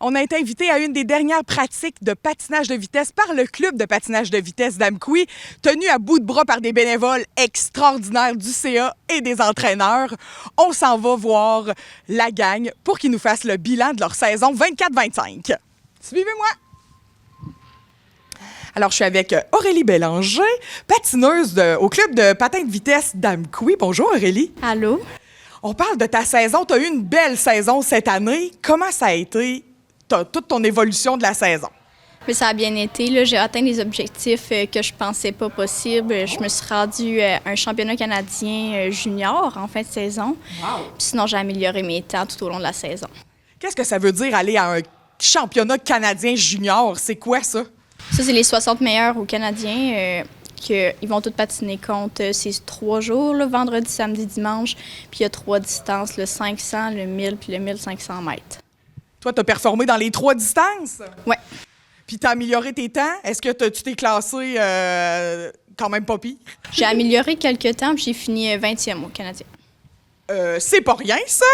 On a été invité à une des dernières pratiques de patinage de vitesse par le club de patinage de vitesse d'Amqui, tenu à bout de bras par des bénévoles extraordinaires du CA et des entraîneurs. On s'en va voir la gang pour qu'ils nous fassent le bilan de leur saison 24-25. Suivez-moi! Alors, je suis avec Aurélie Bélanger, patineuse au club de patin de vitesse d'Amqui. Bonjour, Aurélie. Allô? On parle de ta saison. Tu as eu une belle saison cette année. Comment ça a été, toute ton évolution de la saison? Mais ça a bien été. Là, j'ai atteint des objectifs que je pensais pas possibles. Je me suis rendue à un championnat canadien junior en fin de saison. Wow. Puis sinon, j'ai amélioré mes temps tout au long de la saison. Qu'est-ce que ça veut dire aller à un championnat canadien junior? C'est quoi ça? Ça, c'est les 60 meilleurs aux Canadiens. Ils vont tous patiner contre ces 3 jours, là, vendredi, samedi, dimanche. Puis il y a 3 distances, le 500, le 1000 puis le 1500 mètres. Toi, tu as performé dans les 3 distances? Oui. Puis tu as amélioré tes temps? Est-ce que tu t'es classé quand même pas pire? J'ai amélioré quelques temps, puis j'ai fini 20e au Canadien. C'est pas rien, ça!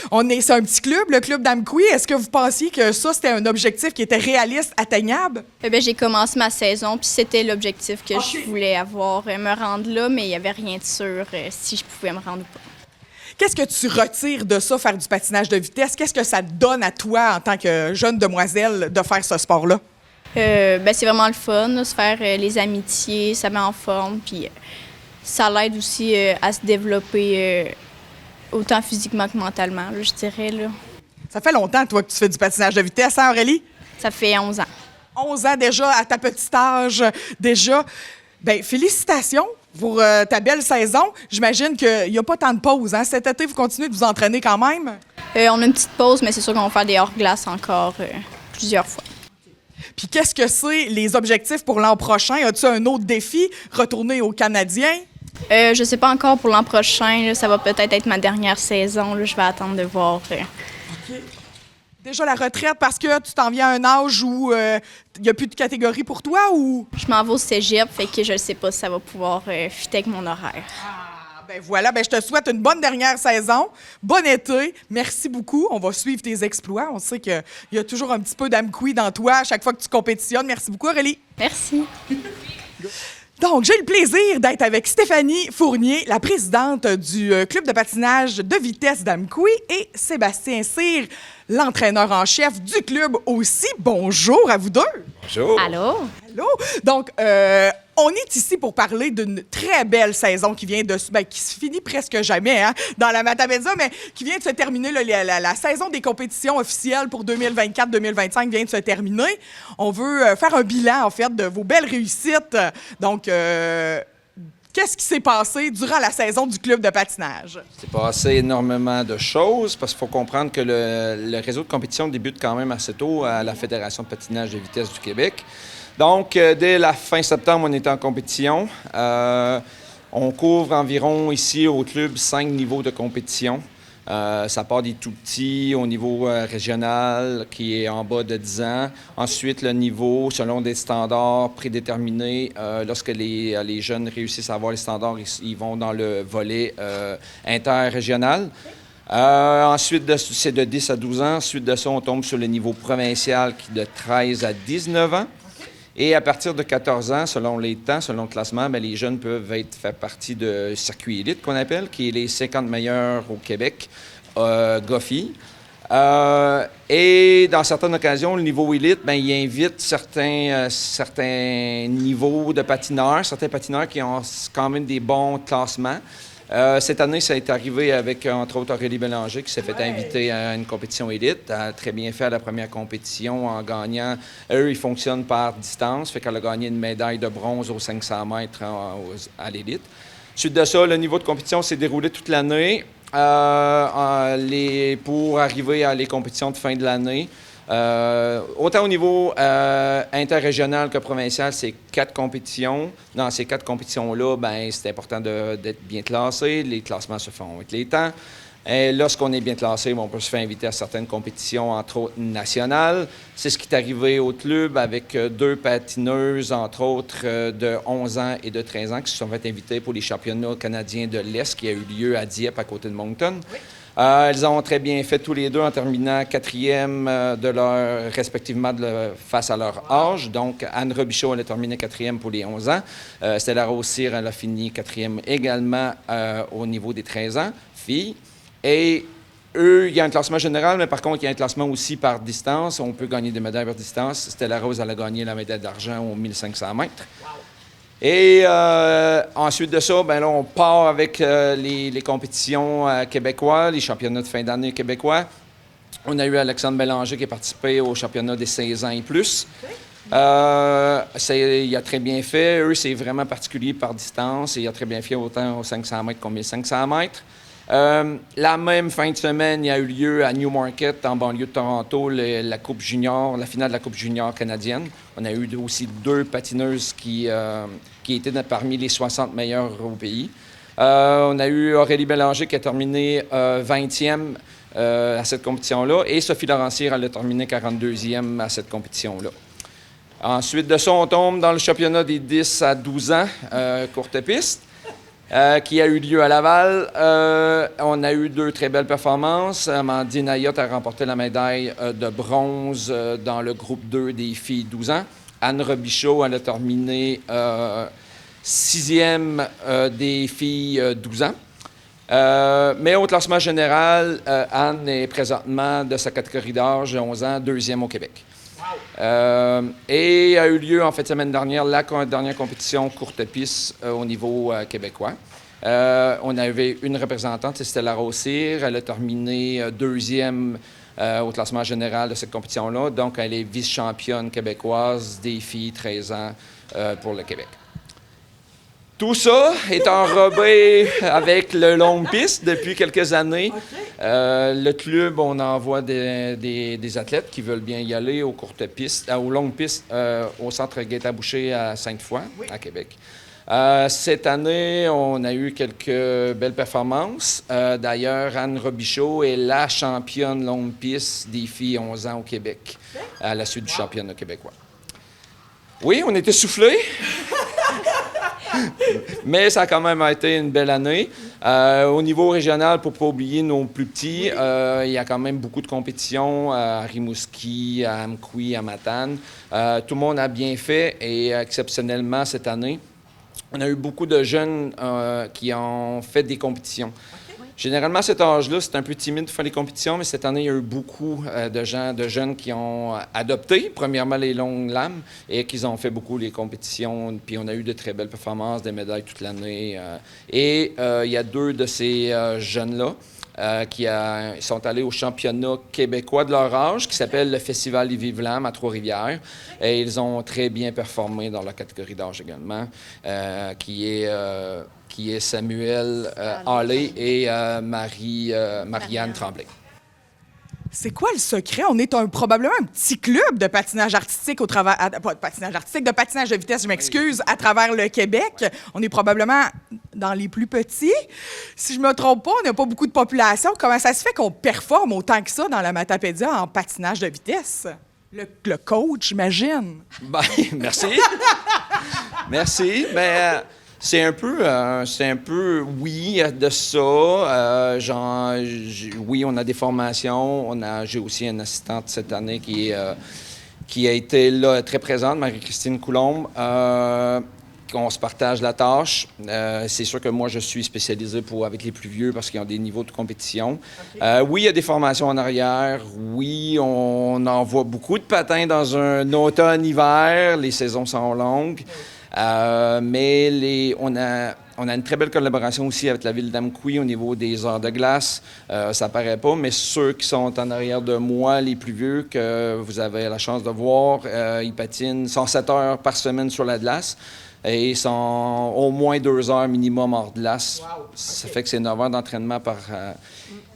C'est un petit club, le club d'Amqui. Est-ce que vous pensiez que ça, c'était un objectif qui était réaliste, atteignable? J'ai commencé ma saison, puis c'était l'objectif que je voulais avoir, me rendre là, mais il n'y avait rien de sûr si je pouvais me rendre ou pas. Qu'est-ce que tu retires de ça, faire du patinage de vitesse? Qu'est-ce que ça te donne à toi, en tant que jeune demoiselle, de faire ce sport-là? C'est vraiment le fun, là, se faire les amitiés, ça met en forme, puis ça l'aide aussi à se développer autant physiquement que mentalement, là, je dirais. Là. Ça fait longtemps, toi, que tu fais du patinage de vitesse, hein, Aurélie? Ça fait 11 ans. 11 ans déjà, à ta petite âge, déjà. Bien, félicitations pour ta belle saison. J'imagine qu'il n'y a pas tant de pauses, hein? Cet été, vous continuez de vous entraîner quand même? On a une petite pause, mais c'est sûr qu'on va faire des hors-glace encore plusieurs fois. Puis qu'est-ce que c'est les objectifs pour l'an prochain? As-tu un autre défi? Retourner aux Canadiens? Je sais pas encore pour l'an prochain. Là, ça va peut-être être ma dernière saison. Là, je vais attendre de voir. OK. Déjà la retraite parce que tu t'en viens à un âge où il n'y a plus de catégorie pour toi ou? Je m'en vais au cégep, fait que je ne sais pas si ça va pouvoir fitter avec mon horaire. Ah, ben voilà. Ben je te souhaite une bonne dernière saison. Bon été. Merci beaucoup. On va suivre tes exploits. On sait qu'il y a toujours un petit peu d'Amqui dans toi à chaque fois que tu compétitionnes. Merci beaucoup, Aurélie. Merci. Donc, j'ai le plaisir d'être avec Stéphanie Fournier, la présidente du club de patinage de vitesse d'Amqui, et Sébastien Cyr, l'entraîneur en chef du club aussi. Bonjour à vous deux. Bonjour. Allô? Allô? Donc, on est ici pour parler d'une très belle saison qui vient qui se finit presque jamais dans la Matapédia, mais qui vient de se terminer. La saison des compétitions officielles pour 2024-2025 vient de se terminer. On veut faire un bilan, en fait, de vos belles réussites. Donc, qu'est-ce qui s'est passé durant la saison du club de patinage? Il s'est passé énormément de choses parce qu'il faut comprendre que le réseau de compétition débute quand même assez tôt à la Fédération de patinage de vitesse du Québec. Donc, dès la fin septembre, on était en compétition. On couvre environ ici au club 5 niveaux de compétition. Ça part des tout-petits au niveau régional qui est en bas de 10 ans. Ensuite, le niveau selon des standards prédéterminés. Lorsque les jeunes réussissent à avoir les standards, ils vont dans le volet interrégional. Ensuite, c'est de 10 à 12 ans. Ensuite de ça, on tombe sur le niveau provincial qui est de 13 à 19 ans. Et à partir de 14 ans, selon les temps, selon le classement, bien, les jeunes peuvent faire partie de circuit élite qu'on appelle, qui est les 50 meilleurs au Québec, GOFI. Et dans certaines occasions, le niveau élite, bien, il invite certains niveaux de patineurs, certains patineurs qui ont quand même des bons classements. Cette année, ça est arrivé avec, entre autres, Aurélie Bélanger, qui s'est fait inviter à une compétition élite. Elle a très bien fait la première compétition en gagnant. Eux, ils fonctionnent par distance, fait qu'elle a gagné une médaille de bronze aux 500 mètres à l'élite. Suite de ça, le niveau de compétition s'est déroulé toute l'année pour arriver à les compétitions de fin de l'année. Autant au niveau interrégional que provincial, c'est 4 compétitions. Dans ces 4 compétitions-là, ben, c'est important d'être bien classé. Les classements se font avec les temps. Et lorsqu'on est bien classé, on peut se faire inviter à certaines compétitions, entre autres nationales. C'est ce qui est arrivé au club avec 2 patineuses, entre autres de 11 ans et de 13 ans, qui se sont fait inviter pour les championnats canadiens de l'Est qui a eu lieu à Dieppe, à côté de Moncton. Oui. Ils ont très bien fait tous les deux en terminant 4e respectivement face à leur âge. Donc, Anne Robichaud, elle a terminé 4e pour les 11 ans. Stella Rose-Cyr, elle a fini 4e également au niveau des 13 ans, filles. Et eux, il y a un classement général, mais par contre, il y a un classement aussi par distance. On peut gagner des médailles par distance. Stella Rose, elle a gagné la médaille d'argent aux 1500 mètres. Et ensuite de ça, ben là, on part avec les compétitions québécois, les championnats de fin d'année québécois. On a eu Alexandre Bélanger qui a participé au championnat des 16 ans et plus. Il a très bien fait. Eux, c'est vraiment particulier par distance. Et il a très bien fait autant aux 500 mètres qu'aux 1500 mètres. La même fin de semaine, il y a eu lieu à Newmarket, en banlieue de Toronto, la Coupe junior, la finale de la Coupe junior canadienne. On a eu aussi 2 patineuses qui étaient parmi les 60 meilleures au pays. On a eu Aurélie Bélanger qui a terminé 20e à cette compétition-là et Sophie Laurentière, elle a terminé 42e à cette compétition-là. Ensuite de ça, on tombe dans le championnat des 10 à 12 ans, courte piste. Qui a eu lieu à Laval. On a eu 2 très belles performances. Amandine Ayotte a remporté la médaille de bronze dans le groupe 2 des filles 12 ans. Anne Robichaud, elle a terminé 6e des filles 12 ans. Mais au classement général, Anne est présentement de sa catégorie d'âge 11 ans, 2e au Québec. Et a eu lieu en fin de semaine dernière la dernière compétition courte piste au niveau québécois. On avait une représentante, c'est Stella Rose-Cyr. Elle a terminé 2e au classement général de cette compétition-là. Donc, elle est vice-championne québécoise des filles 13 ans pour le Québec. Tout ça est enrobé avec le longue piste depuis quelques années. Le club, on envoie des athlètes qui veulent bien y aller aux courtes pistes, aux longues pistes, au centre Guetta-Boucher à Sainte-Foy, à Québec. Cette année, on a eu quelques belles performances. D'ailleurs, Anne Robichaud est la championne longue piste des filles 11 ans au Québec, à la suite du championnat québécois. Oui, on était soufflés. Mais ça a quand même été une belle année. Au niveau régional, pour ne pas oublier nos plus petits, il y a quand même beaucoup de compétitions à Rimouski, à Amqui, à Matane. Tout le monde a bien fait et exceptionnellement cette année, on a eu beaucoup de jeunes qui ont fait des compétitions. Généralement, à cet âge-là, c'est un peu timide de faire les compétitions, mais cette année, il y a eu beaucoup de jeunes qui ont adopté, premièrement, les longues lames et qui ont fait beaucoup les compétitions. Puis on a eu de très belles performances, des médailles toute l'année. Il y a 2 de ces jeunes-là qui sont allés au championnat québécois de leur âge, qui s'appelle le Festival des Vives-Lames à Trois-Rivières. Et ils ont très bien performé dans leur catégorie d'âge également, qui est Samuel Halley et Marianne Tremblay. C'est quoi le secret? On est probablement un petit club de patinage artistique pas de patinage artistique, de patinage de vitesse, je m'excuse, à travers le Québec. On est probablement dans les plus petits. Si je me trompe pas, on n'a pas beaucoup de population. Comment ça se fait qu'on performe autant que ça dans la Matapédia en patinage de vitesse? Le coach, j'imagine. Ben, merci. Merci. Mais c'est un peu, oui, de ça. Oui, on a des formations. J'ai aussi une assistante cette année qui a été là très présente, Marie-Christine Coulombe. On se partage la tâche. C'est sûr que moi, je suis spécialisé avec les plus vieux parce qu'ils ont des niveaux de compétition. Okay. Oui, il y a des formations en arrière. Oui, on envoie beaucoup de patins dans un automne-hiver. Les saisons sont longues. Mais on a une très belle collaboration aussi avec la ville d'Amqui au niveau des heures de glace. Ça paraît pas, mais ceux qui sont en arrière de moi, les plus vieux, que vous avez la chance de voir, ils patinent 107 heures par semaine sur la glace. Et ils sont au moins 2 heures minimum hors glace. Wow. Okay. Ça fait que c'est 9 heures d'entraînement par...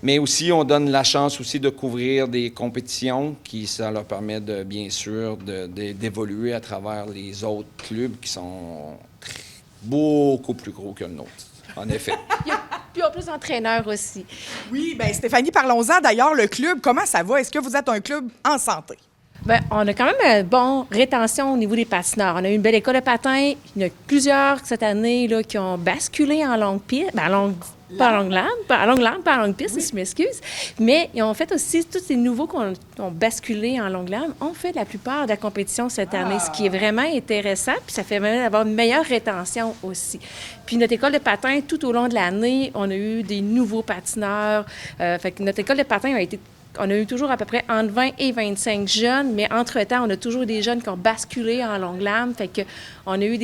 Mais aussi, on donne la chance aussi de couvrir des compétitions ça leur permet, bien sûr, d'évoluer à travers les autres clubs qui sont beaucoup plus gros que le nôtre, en effet. Puis en plus, entraîneurs aussi. Oui, bien Stéphanie, parlons-en. D'ailleurs, le club, comment ça va? Est-ce que vous êtes un club en santé? Bien, on a quand même une bonne rétention au niveau des patineurs. On a eu une belle école de patin. Il y en a plusieurs cette année là, qui ont basculé en longue piste, pas à longue lame, pas à longue piste, je m'excuse. Mais ils ont fait aussi, tous ces nouveaux qui ont basculé en longue lame, ont fait la plupart de la compétition cette année, ce qui est vraiment intéressant, puis ça fait même avoir une meilleure rétention aussi. Puis notre école de patin, tout au long de l'année, on a eu des nouveaux patineurs. Fait que notre école de patin on a eu toujours à peu près entre 20 et 25 jeunes, mais entre-temps, on a toujours des jeunes qui ont basculé en longue lame. Fait que on a eu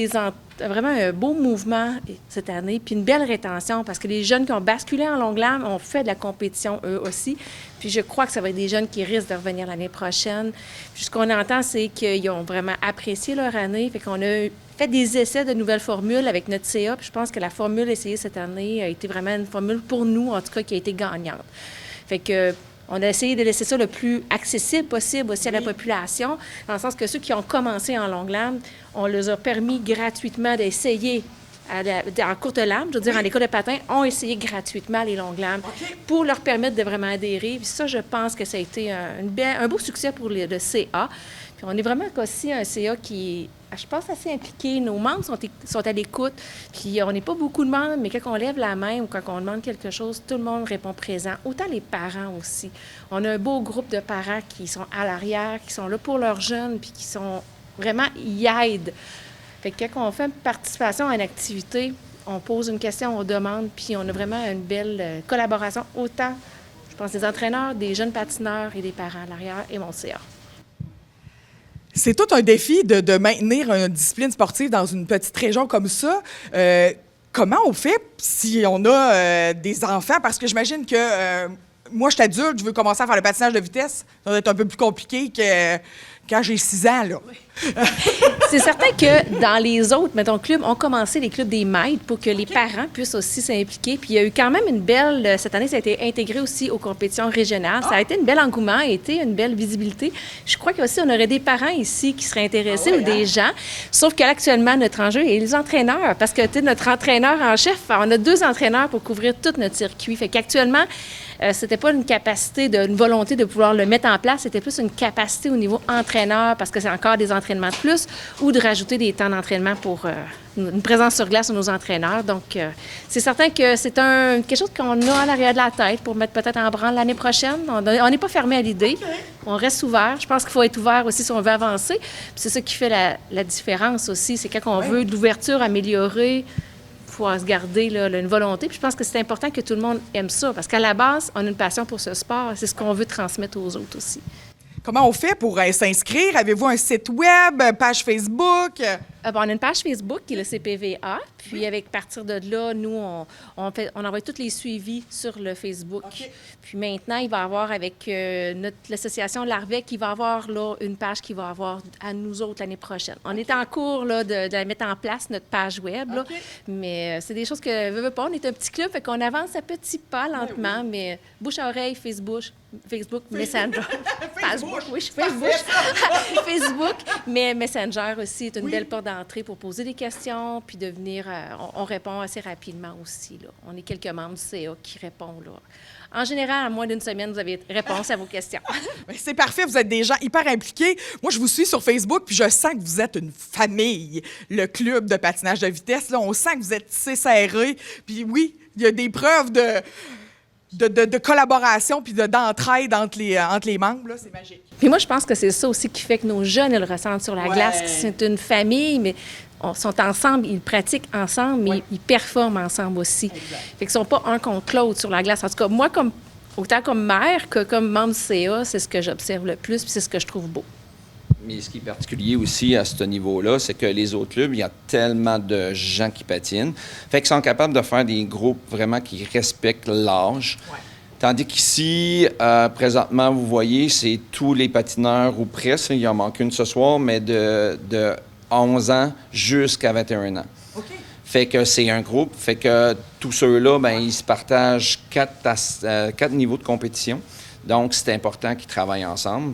vraiment un beau mouvement cette année, puis une belle rétention, parce que les jeunes qui ont basculé en longue lame ont fait de la compétition eux aussi. Puis je crois que ça va être des jeunes qui risquent de revenir l'année prochaine. Puis ce qu'on entend, c'est qu'ils ont vraiment apprécié leur année. Fait qu'on a fait des essais de nouvelles formules avec notre CA. Puis je pense que la formule essayée cette année a été vraiment une formule pour nous, en tout cas, qui a été gagnante. Fait que on a essayé de laisser ça le plus accessible possible aussi à la population, dans le sens que ceux qui ont commencé en longue lame, on leur a permis gratuitement d'essayer en courte lame, je veux dire, en école de patin, ont essayé gratuitement les longues lames pour leur permettre de vraiment adhérer. Puis ça, je pense que ça a été un beau succès pour le CA. Puis on est vraiment aussi un CA qui est, je pense, assez impliqué. Nos membres sont à l'écoute. Puis on n'est pas beaucoup de membres, mais quand on lève la main ou quand on demande quelque chose, tout le monde répond présent. Autant les parents aussi. On a un beau groupe de parents qui sont à l'arrière, qui sont là pour leurs jeunes, puis qui sont vraiment, y aident. Fait que quand on fait une participation à une activité, on pose une question, on demande, puis on a vraiment une belle collaboration, autant, je pense, des entraîneurs, des jeunes patineurs et des parents à l'arrière et mon CA. C'est tout un défi de maintenir une discipline sportive dans une petite région comme ça. Comment on fait si on a des enfants? Parce que j'imagine que moi, je suis adulte, je veux commencer à faire le patinage de vitesse. Ça va être un peu plus compliqué que quand j'ai 6 ans, là. C'est certain que dans les autres, mettons, clubs, ont commencé les clubs des maîtres pour que les parents puissent aussi s'impliquer. Puis il y a eu quand même une belle... Cette année, ça a été intégré aussi aux compétitions régionales. Ça a été une belle engouement, a été une belle visibilité. Je crois qu'aussi, on aurait des parents ici qui seraient intéressés ou des gens. Sauf qu'actuellement, notre enjeu est les entraîneurs. Parce que, tu sais, notre entraîneur en chef, on a 2 entraîneurs pour couvrir tout notre circuit. Fait qu'actuellement, c'était pas une capacité, une volonté de pouvoir le mettre en place, c'était plus une capacité au niveau entraîneur, parce que c'est encore des entraînements de plus, ou de rajouter des temps d'entraînement pour une présence sur glace de nos entraîneurs. Donc, c'est certain que c'est quelque chose qu'on a à l'arrière de la tête pour mettre peut-être en branle l'année prochaine. On n'est pas fermé à l'idée. On reste ouvert. Je pense qu'il faut être ouvert aussi si on veut avancer. Puis c'est ça qui fait la différence aussi. C'est quand on veut de l'ouverture améliorée, il faut se garder là, une volonté. Puis je pense que c'est important que tout le monde aime ça, parce qu'à la base, on a une passion pour ce sport. C'est ce qu'on veut transmettre aux autres aussi. Comment on fait pour s'inscrire? Avez-vous un site web, page Facebook? On a une page Facebook qui est le CPVA. Puis, à partir de là, nous, on envoie tous les suivis sur le Facebook. Okay. Puis maintenant, il va y avoir avec l'association L'Arvec, il va y avoir là, une page qui va avoir à nous autres l'année prochaine. On est en cours là, de la mettre en place, notre page web. Là. Mais c'est des choses que veut pas. On est un petit club, fait qu'on avance à petits pas lentement, mais bouche à oreille, Facebook, Messenger. Facebook, oui, je fais Facebook, mais Messenger aussi est une belle porte d'entrée pour poser des questions, puis de venir, on répond assez rapidement aussi. Là. On est quelques membres du CA qui répondent. Là. En général, en moins d'une semaine, vous avez réponse à vos questions. C'est parfait, vous êtes des gens hyper impliqués. Moi, je vous suis sur Facebook, puis je sens que vous êtes une famille, le club de patinage de vitesse. Là, on sent que vous êtes tissés serrés. Puis oui, il y a des preuves de collaboration puis d'entraide entre les membres, là, c'est magique. Puis moi, je pense que c'est ça aussi qui fait que nos jeunes, ils le ressentent sur la glace, que c'est une famille, mais ils sont ensemble, ils pratiquent ensemble, mais ils performent ensemble aussi. Exact. Fait qu'ils ne sont pas un contre l'autre sur la glace. En tout cas, moi, autant comme mère que comme membre du CA, c'est ce que j'observe le plus, puis c'est ce que je trouve beau. Mais ce qui est particulier aussi à ce niveau-là, c'est que les autres clubs, il y a tellement de gens qui patinent. Fait qu'ils sont capables de faire des groupes vraiment qui respectent l'âge. Ouais. Tandis qu'ici, présentement, vous voyez, c'est tous les patineurs ou presque. Il en manque une ce soir, mais de 11 ans jusqu'à 21 ans. OK. Fait que c'est un groupe. Fait que tous ceux-là, ben, ils se partagent 4 niveaux de compétition. Donc, c'est important qu'ils travaillent ensemble.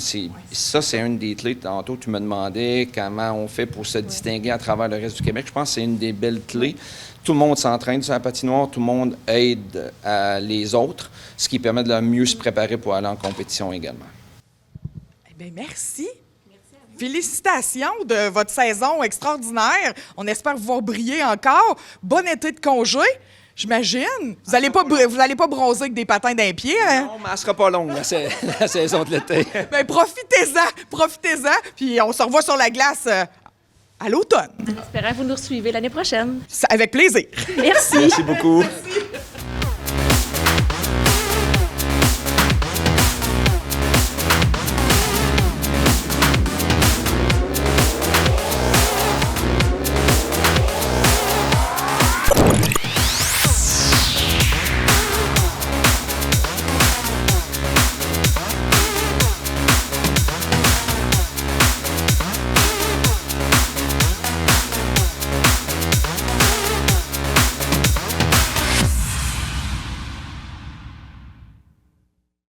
Ça, c'est une des clés. Tantôt, tu me demandais comment on fait pour se distinguer à travers le reste du Québec. Je pense que c'est une des belles clés. Tout le monde s'entraîne sur la patinoire, tout le monde aide les autres, ce qui permet de mieux se préparer pour aller en compétition également. Eh bien, merci. Félicitations de votre saison extraordinaire. On espère vous voir briller encore. Bon été de congé. J'imagine. Vous allez pas bronzer avec des patins d'un pied, hein? Non, mais elle sera pas longue, la saison de l'été. Ben, profitez-en. Puis on se revoit sur la glace à l'automne. J'espère que vous nous suivez l'année prochaine. Avec plaisir. Merci. Merci beaucoup.